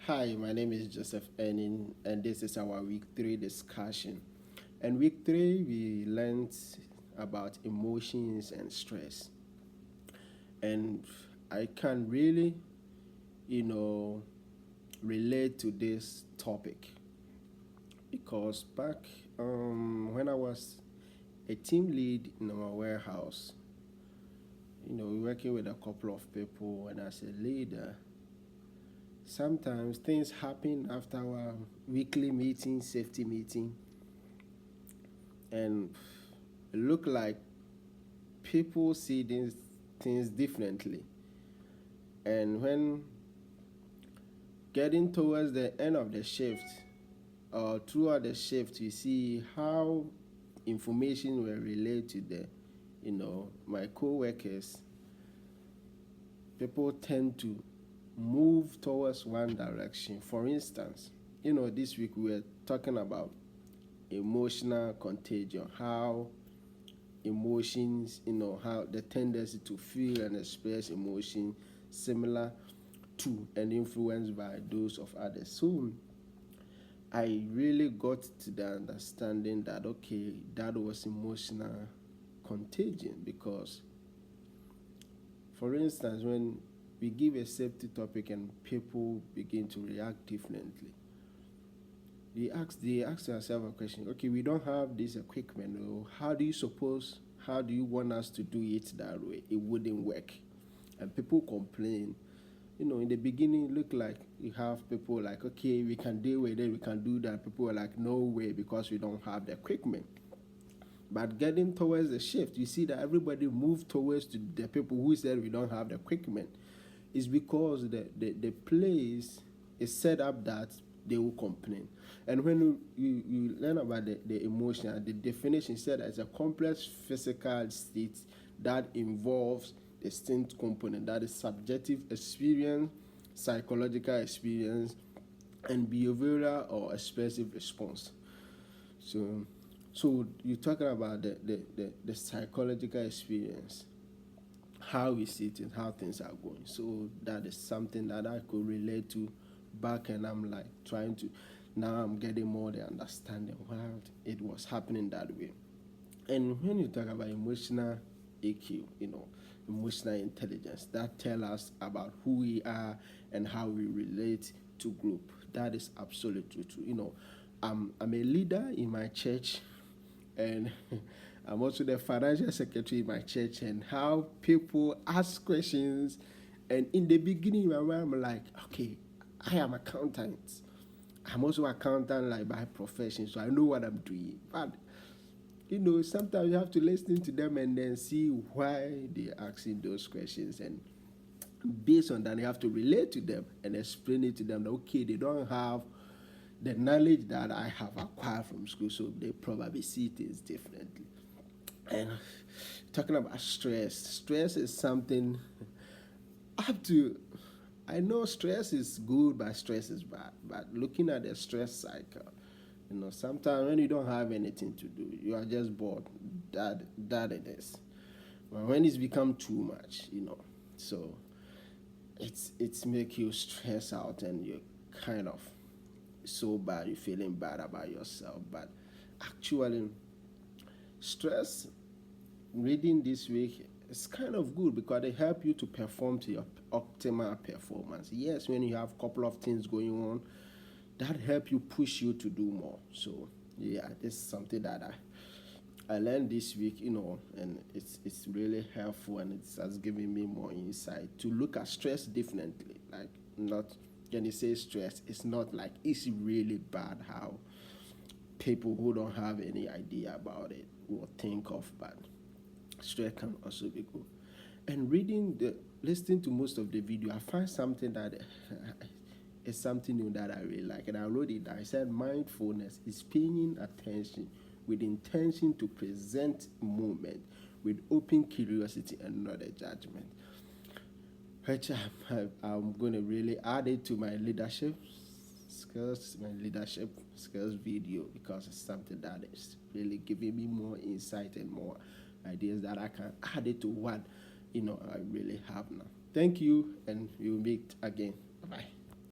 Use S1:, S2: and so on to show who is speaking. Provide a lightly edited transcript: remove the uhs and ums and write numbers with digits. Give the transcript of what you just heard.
S1: Hi, my name is Joseph Enin, and this is our week 3 discussion. And week 3, we learned about emotions and stress. And I can really, you know, relate to this topic because back when I was a team lead in our warehouse, working with a couple of people, and as a leader, sometimes things happen after our weekly meeting, safety meeting, and it look like people see these things differently. And when getting towards the end of the shift or throughout the shift, you see how information were relayed to my co-workers. People tend to move towards one direction. For instance, this week we were talking about emotional contagion, how emotions, how the tendency to feel and express emotion similar to and influenced by those of others. So I really got to the understanding that okay, that was emotional contagion because, for instance, when we give a safety topic and people begin to react differently, they ask themselves a question. Okay, we don't have this equipment. How do you want us to do it that way? It wouldn't work, and people complain. In the beginning, it looked like you have people like, okay, we can deal with it, we can do that. People are like, no way, because we don't have the equipment. But getting towards the shift, you see that everybody moved towards to the people who said we don't have the equipment. It's because the place is set up that they will complain. And when you learn about the emotion, the definition said as a complex physical state that involves distinct component, that is subjective experience, psychological experience, and behavioral or expressive response. So you're talking about the psychological experience, how we see it and how things are going. So that is something that I could relate to back, and I'm like trying to, now I'm getting more the understanding why it was happening that way. And when you talk about emotional EQ, emotional intelligence, that tell us about who we are and how we relate to group. That is absolutely true. I'm a leader in my church, and I'm also the financial secretary in my church, and how people ask questions. And in the beginning, I'm like, okay, I am accountant. I'm also accountant like by profession, so I know what I'm doing. But sometimes you have to listen to them and then see why they're asking those questions. And based on that, you have to relate to them and explain it to them that, okay, they don't have the knowledge that I have acquired from school, so they probably see things differently. And talking about stress is something up to. I know stress is good, but stress is bad. But looking at the stress cycle, sometimes when you don't have anything to do, you are just bored. That it is. But when it's become too much, so it's make you stress out, and you kind of so bad, you're feeling bad about yourself. But actually, stress, reading this week, is kind of good because they help you to perform to your optimal performance. Yes, when you have a couple of things going on, that help you push you to do more. So yeah, this is something that I learned this week, and it's really helpful, and it has given me more insight to look at stress differently. Like, not when you say stress, it's not like it's really bad how people who don't have any idea about it will think of, but stress can also be good. And listening to most of the video, I find something that is something new that I really like, and I wrote it down. I said mindfulness is paying attention with intention to present moment with open curiosity and not a judgment, which I'm going to really add it to my leadership skills video, because it's something that is really giving me more insight and more ideas that I can add it to what I really have now. Thank you, and we'll meet again.